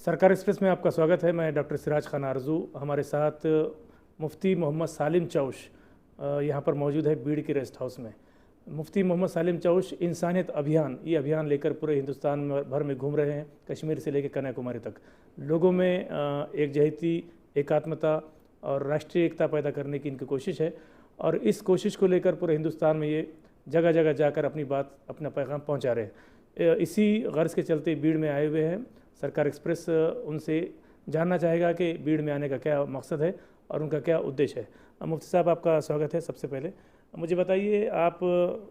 सरकार एक्सप्रेस में आपका स्वागत है। मैं डॉक्टर सिराज खान आरजू, हमारे साथ मुफ्ती मोहम्मद सालिम चौश यहाँ पर मौजूद है बीड़ के रेस्ट हाउस में। मुफ्ती मोहम्मद सालिम चौश इंसानियत अभियान, ये अभियान लेकर पूरे हिंदुस्तान भर में घूम रहे हैं, कश्मीर से लेकर कन्याकुमारी तक। लोगों में एकजहती, एकात्मता और राष्ट्रीय एकता पैदा करने की इनकी कोशिश है और इस कोशिश को लेकर पूरे हिंदुस्तान में ये जगह जगह जाकर अपनी बात, अपना पैगाम पहुँचा रहे हैं। इसी गर्ज के चलते बीड़ में आए हुए हैं। सरकार एक्सप्रेस उनसे जानना चाहेगा कि बीड़ में आने का क्या मकसद है और उनका क्या उद्देश्य है। मुफ्ती साहब, आपका स्वागत है। सबसे पहले मुझे बताइए, आप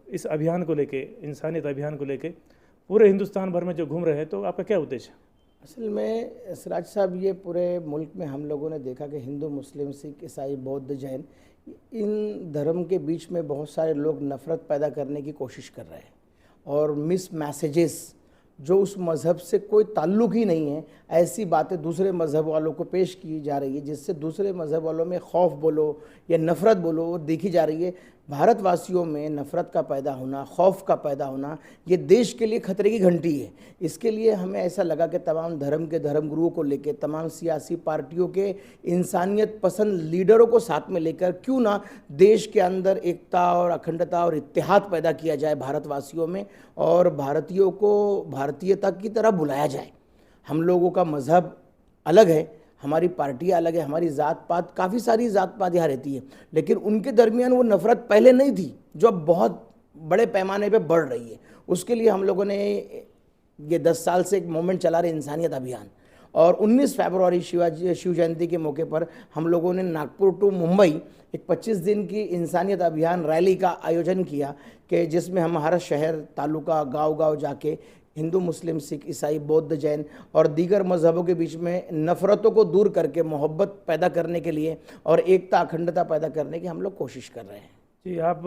इस अभियान को लेके, इंसानियत अभियान को लेके पूरे हिंदुस्तान भर में जो घूम रहे हैं, तो आपका क्या उद्देश्य है? असल में सिराज साहब, ये पूरे मुल्क में हम लोगों ने देखा कि हिंदू, मुस्लिम, सिख, ईसाई, बौद्ध, जैन, इन धर्म के बीच में बहुत सारे लोग नफ़रत पैदा करने की कोशिश कर रहे हैं और मिस मैसेजेस जो उस मज़हब से कोई ताल्लुक़ ही नहीं है, ऐसी बातें दूसरे मज़हब वालों को पेश की जा रही है, जिससे दूसरे मज़हब वालों में खौफ बोलो या नफ़रत बोलो वो देखी जा रही है। भारतवासियों में नफ़रत का पैदा होना, खौफ का पैदा होना, ये देश के लिए खतरे की घंटी है। इसके लिए हमें ऐसा लगा कि तमाम धर्म के धर्मगुरुओं को लेकर, तमाम सियासी पार्टियों के इंसानियत पसंद लीडरों को साथ में लेकर क्यों ना देश के अंदर एकता और अखंडता और इत्तेहाद पैदा किया जाए भारतवासियों में, और भारतीयों को भारतीयता की तरह बुलाया जाए। हम लोगों का मज़हब अलग है, हमारी पार्टियाँ अलग है, हमारी ज़ात पात, काफ़ी सारी ज़ात पात यहाँ रहती है, लेकिन उनके दरमियान वो नफ़रत पहले नहीं थी जो अब बहुत बड़े पैमाने पे बढ़ रही है। उसके लिए हम लोगों ने ये 10 साल से एक मूवमेंट चला रहे, इंसानियत अभियान, और 19 फरवरी शिव जयंती के मौके पर हम लोगों ने नागपुर टू मुंबई एक 25 दिन की इंसानियत अभियान रैली का आयोजन किया, कि जिसमें हम हर शहर, तालुका, गांव-गांव जाके हिंदू, मुस्लिम, सिख, ईसाई, बौद्ध, जैन और दीगर मज़हबों के बीच में नफ़रतों को दूर करके मोहब्बत पैदा करने के लिए और एकता, अखंडता पैदा करने की हम लोग कोशिश कर रहे हैं। जी, आप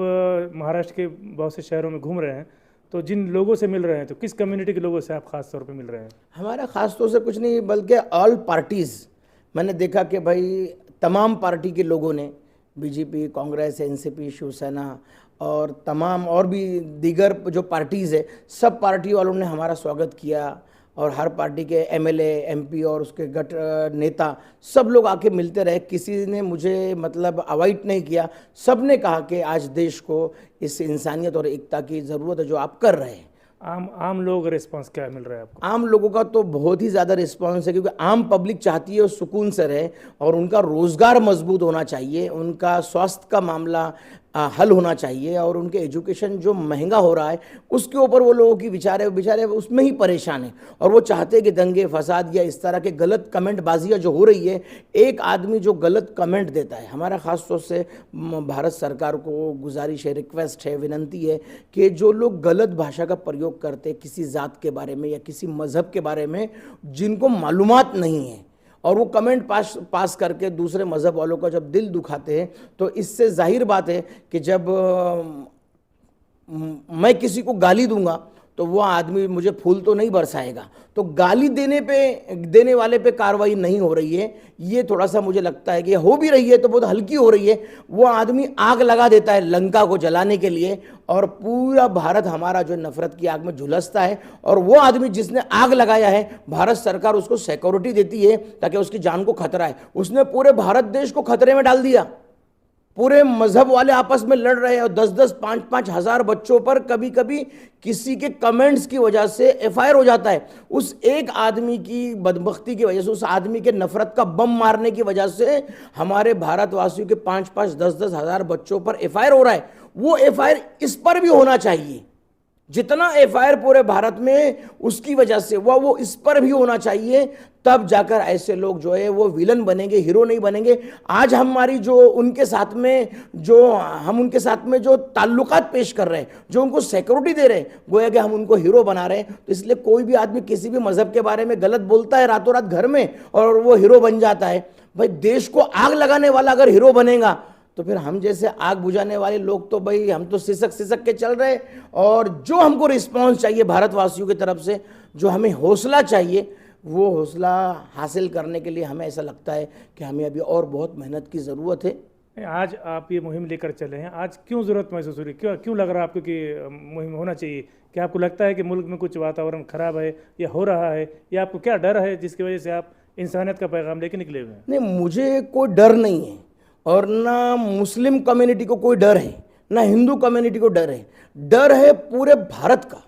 महाराष्ट्र के बहुत से शहरों में घूम रहे हैं, तो जिन लोगों से मिल रहे हैं, तो किस कम्युनिटी के लोगों से आप ख़ास तौर पे मिल रहे हैं? हमारा ख़ास तौर से कुछ नहीं, बल्कि ऑल पार्टीज़। मैंने देखा कि भाई तमाम पार्टी के लोगों ने, बीजेपी, कांग्रेस, एनसीपी, शिवसेना और तमाम और भी दीगर जो पार्टीज़ है, सब पार्टी वालों ने हमारा स्वागत किया, और हर पार्टी के एमएलए, एमपी और उसके गट नेता सब लोग आके मिलते रहे। किसी ने मुझे मतलब अवॉइड नहीं किया, सब ने कहा कि आज देश को इस इंसानियत और एकता की ज़रूरत है जो आप कर रहे हैं। आम लोग रिस्पांस क्या मिल रहा है आपको? आम लोगों का तो बहुत ही ज़्यादा रिस्पांस है, क्योंकि आम पब्लिक चाहती है वो सुकून से रहे, और उनका रोज़गार मजबूत होना चाहिए, उनका स्वास्थ्य का मामला हल होना चाहिए, और उनके एजुकेशन जो महंगा हो रहा है उसके ऊपर वो लोगों की बेचारे उसमें ही परेशान है, और वो चाहते हैं कि दंगे फसाद या इस तरह के गलत कमेंट बाजियाँ जो हो रही है, एक आदमी जो गलत कमेंट देता है, हमारा ख़ास तौर से भारत सरकार को गुजारिश है, रिक्वेस्ट है, विनंती है कि जो लोग गलत भाषा का प्रयोग करते हैं किसी ज़ात के बारे में या किसी मज़हब के बारे में, जिनको मालूमात नहीं है, और वो कमेंट पास करके दूसरे मज़हब वालों का जब दिल दुखाते हैं, तो इससे जाहिर बात है कि जब मैं किसी को गाली दूंगा तो वो आदमी मुझे फूल तो नहीं बरसाएगा। तो गाली देने वाले पे कार्रवाई नहीं हो रही है, ये थोड़ा सा मुझे लगता है कि हो भी रही है तो बहुत हल्की हो रही है। वो आदमी आग लगा देता है लंका को जलाने के लिए, और पूरा भारत हमारा जो नफ़रत की आग में झुलसता है, और वो आदमी जिसने आग लगाया है, भारत सरकार उसको सिक्योरिटी देती है ताकि उसकी जान को खतरा है। उसने पूरे भारत देश को खतरे में डाल दिया। पूरे मजहब वाले आपस में लड़ रहे हैं, और 10-10, 5-5 हज़ार बच्चों पर कभी कभी किसी के कमेंट्स की वजह से एफआईआर हो जाता है। उस एक आदमी की बदबख्ती की वजह से, उस आदमी के नफरत का बम मारने की वजह से हमारे भारतवासियों के 5-5, 10-10 हज़ार बच्चों पर एफआईआर हो रहा है। वो एफआईआर इस पर भी होना चाहिए, जितना एफआईआर पूरे भारत में उसकी वजह से वो इस पर भी होना चाहिए, तब जाकर ऐसे लोग जो है वो विलन बनेंगे, हीरो नहीं बनेंगे। आज हमारी जो उनके साथ में जो ताल्लुकात पेश कर रहे हैं, जो उनको सिक्योरिटी दे रहे हैं, गोया कि हम उनको हीरो बना रहे हैं। तो इसलिए कोई भी आदमी किसी भी मजहब के बारे में गलत बोलता है रातों रात घर में, और वो हीरो बन जाता है। भाई, देश को आग लगाने वाला अगर हीरो बनेगा, तो फिर हम जैसे आग बुझाने वाले लोग तो भाई हम तो सिसक के चल रहे। और जो हमको रिस्पांस चाहिए भारतवासियों की तरफ से, जो हमें हौसला चाहिए, वो हौसला हासिल करने के लिए हमें ऐसा लगता है कि हमें अभी और बहुत मेहनत की ज़रूरत है। आज आप ये मुहिम लेकर चले हैं, आज क्यों ज़रूरत महसूस हो रही है? क्यों लग रहा है आपको कि मुहिम होना चाहिए? क्या आपको लगता है कि मुल्क में कुछ वातावरण खराब है या हो रहा है, या आपको क्या डर है जिसकी वजह से आप इंसानियत का पैगाम लेके निकले हुए हैं? नहीं, मुझे कोई डर नहीं है, और ना मुस्लिम कम्युनिटी को कोई डर है, ना हिंदू कम्युनिटी को डर है। डर है पूरे भारत का।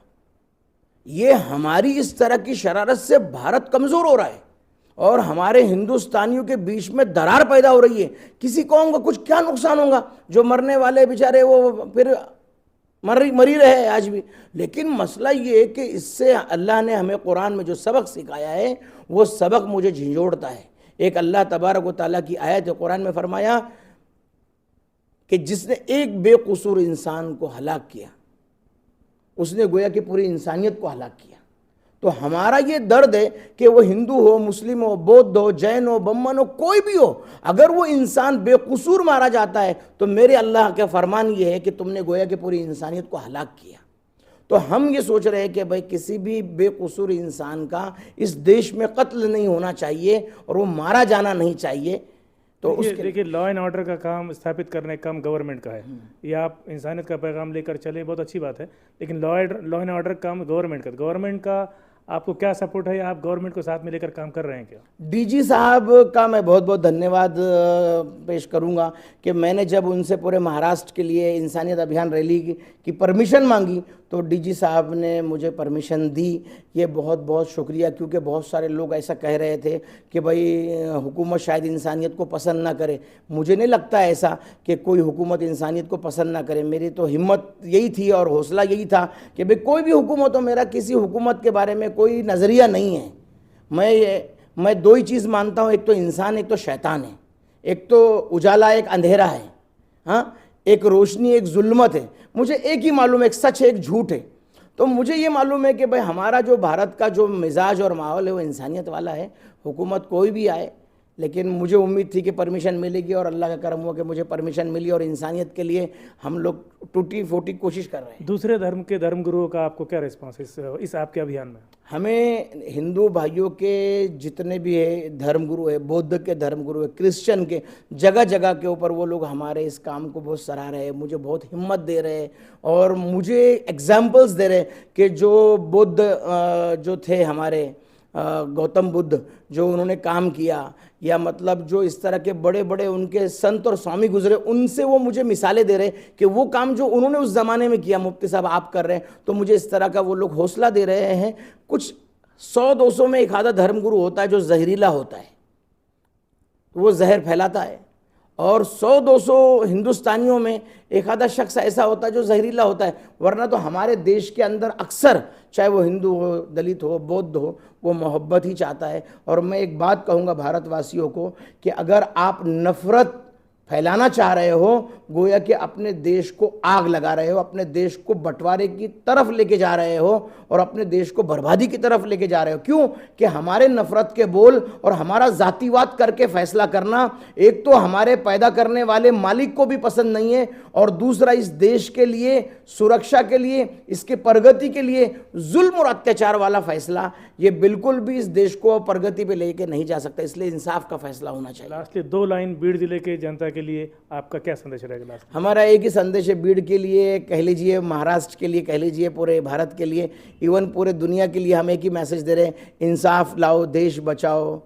ये हमारी इस तरह की शरारत से भारत कमज़ोर हो रहा है और हमारे हिंदुस्तानियों के बीच में दरार पैदा हो रही है। किसी कौम का कुछ क्या नुकसान होगा? जो मरने वाले बेचारे वो फिर मरी रहे आज भी। लेकिन मसला ये है कि इससे अल्लाह ने हमें कुरान में जो सबक सिखाया है वो सबक मुझे झंझोड़ता है। एक अल्लाह तबारक व तआला की आयत है, कुरान में फरमाया कि जिसने एक बेकसूर इंसान को हलाक किया उसने गोया कि पूरी इंसानियत को हलाक किया। तो हमारा ये दर्द है कि वो हिंदू हो, मुस्लिम हो, बौद्ध हो, जैन हो, बम्मन हो, कोई भी हो, अगर वो इंसान बेकसूर मारा जाता है तो मेरे अल्लाह का फरमान ये है कि तुमने गोया कि पूरी इंसानियत को हलाक किया। तो हम ये सोच रहे हैं कि भाई किसी भी बेकसूर इंसान का इस देश में कत्ल नहीं होना चाहिए और वो मारा जाना नहीं चाहिए। तो उसके देखिए, लॉ एंड ऑर्डर का काम स्थापित करने का काम गवर्नमेंट का है। ये आप इंसानियत का पैगाम लेकर चले, बहुत अच्छी बात है, लेकिन लॉ एंड ऑर्डर का काम गवर्नमेंट का आपको क्या सपोर्ट है, आप गवर्नमेंट को साथ में लेकर काम कर रहे हैं क्या? डीजी साहब का मैं बहुत बहुत धन्यवाद पेश करूंगा कि मैंने जब उनसे पूरे महाराष्ट्र के लिए इंसानियत अभियान रैली की परमिशन मांगी तो डीजी साहब ने मुझे परमिशन दी। ये बहुत बहुत शुक्रिया, क्योंकि बहुत सारे लोग ऐसा कह रहे थे कि भाई हुकूमत शायद इंसानियत को पसंद ना करे। मुझे नहीं लगता ऐसा कि कोई हुकूमत इंसानियत को पसंद ना करे। मेरी तो हिम्मत यही थी और हौसला यही था कि भाई कोई भी हुकूमत हो, मेरा किसी हुकूमत के बारे में कोई नज़रिया नहीं है। मैं दो ही चीज़ मानता हूँ, एक तो इंसान, एक तो शैतान है। एक तो उजाला, एक अंधेरा है, हाँ, एक रोशनी, एक जुल्मत है। मुझे एक ही मालूम है, एक सच है, एक झूठ है। तो मुझे ये मालूम है कि भाई हमारा जो भारत का जो मिजाज और माहौल है वो इंसानियत वाला है। हुकूमत कोई भी आए, लेकिन मुझे उम्मीद थी कि परमिशन मिलेगी और अल्लाह का करम हुआ कि मुझे परमिशन मिली और इंसानियत के लिए हम लोग टूटी फूटी कोशिश कर रहे हैं। दूसरे धर्म के धर्मगुरुओं का आपको क्या रिस्पांस है इस आपके अभियान में? हमें हिंदू भाइयों के जितने भी है धर्मगुरु है, बौद्ध के धर्मगुरु है, क्रिश्चियन के, जगह जगह के ऊपर वो लोग हमारे इस काम को बहुत सराह रहे हैं, मुझे बहुत हिम्मत दे रहे हैं और मुझे एग्जाम्पल्स दे रहे हैं कि जो बुद्ध जो थे हमारे गौतम बुद्ध, जो उन्होंने काम किया, या मतलब जो इस तरह के बड़े बड़े उनके संत और स्वामी गुजरे, उनसे वो मुझे मिसालें दे रहे कि वो काम जो उन्होंने उस ज़माने में किया मुफ्ती साहब आप कर रहे हैं। तो मुझे इस तरह का वो लोग हौसला दे रहे हैं। कुछ 100-200 में एक आधा धर्मगुरु होता है जो जहरीला होता है, वो जहर फैलाता है, और 100-200 हिंदुस्तानियों में एक आधा शख्स ऐसा होता है जो जहरीला होता है। वरना तो हमारे देश के अंदर अक्सर, चाहे वो हिंदू हो, दलित हो, बौद्ध हो, वो मोहब्बत ही चाहता है। और मैं एक बात कहूँगा भारतवासियों को कि अगर आप नफ़रत फैलाना चाह रहे हो, गोया कि अपने देश को आग लगा रहे हो, अपने देश को बंटवारे की तरफ लेके जा रहे हो और अपने देश को बर्बादी की तरफ लेके जा रहे हो। क्यों कि हमारे नफरत के बोल और हमारा जातिवाद करके फैसला करना, एक तो हमारे पैदा करने वाले मालिक को भी पसंद नहीं है, और दूसरा इस देश के लिए, सुरक्षा के लिए, इसके प्रगति के लिए जुल्म और अत्याचार वाला फैसला, ये बिल्कुल भी इस देश को प्रगति पे लेके नहीं जा सकता। इसलिए इंसाफ का फैसला होना चाहिए। लास्टली 2 लाइन बीड़ जिले के जनता के लिए आपका क्या संदेश रहेगा लास्ट? हमारा एक ही संदेश है बीड़ के लिए, कह लीजिए महाराष्ट्र के लिए, कह लीजिए पूरे भारत के लिए, इवन पूरे दुनिया के लिए हम एक ही मैसेज दे रहे हैं, इंसाफ लाओ, देश बचाओ,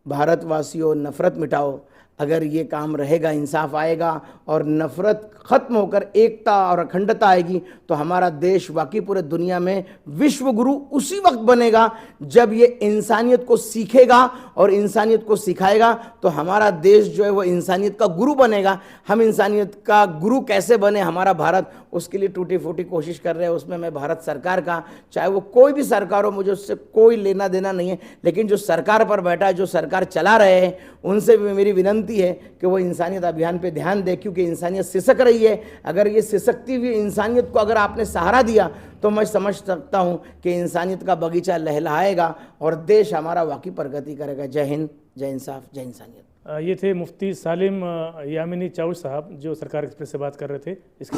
भारतवासियों नफ़रत मिटाओ। अगर ये काम रहेगा, इंसाफ आएगा और नफ़रत ख़त्म होकर एकता और अखंडता आएगी, तो हमारा देश वाकई पूरे दुनिया में विश्व गुरु उसी वक्त बनेगा जब ये इंसानियत को सीखेगा और इंसानियत को सिखाएगा। तो हमारा देश जो है वो इंसानियत का गुरु बनेगा। हम इंसानियत का गुरु कैसे बने हमारा भारत, उसके लिए टूटी फूटी कोशिश कर रहे हैं। उसमें मैं भारत सरकार का, चाहे वो कोई भी सरकार हो, मुझे उससे कोई लेना देना नहीं है, लेकिन जो सरकार पर बैठा है, जो सरकार चला रहे हैं, उनसे भी मेरी विनंती है कि वो इंसानियत अभियान पे ध्यान दे, क्योंकि इंसानियत सिसक रही है। अगर ये सिसकती हुई इंसानियत को अगर आपने सहारा दिया तो मैं समझ सकता हूँ कि इंसानियत का बगीचा लहलहाएगा और देश हमारा वाकई प्रगति करेगा। जय हिंद, जय इंसाफ, जय इंसानियत। ये थे मुफ्ती सालिम यामिनी चाउश साहब जो सरकार एक्सप्रेस से बात कर रहे थे। इसके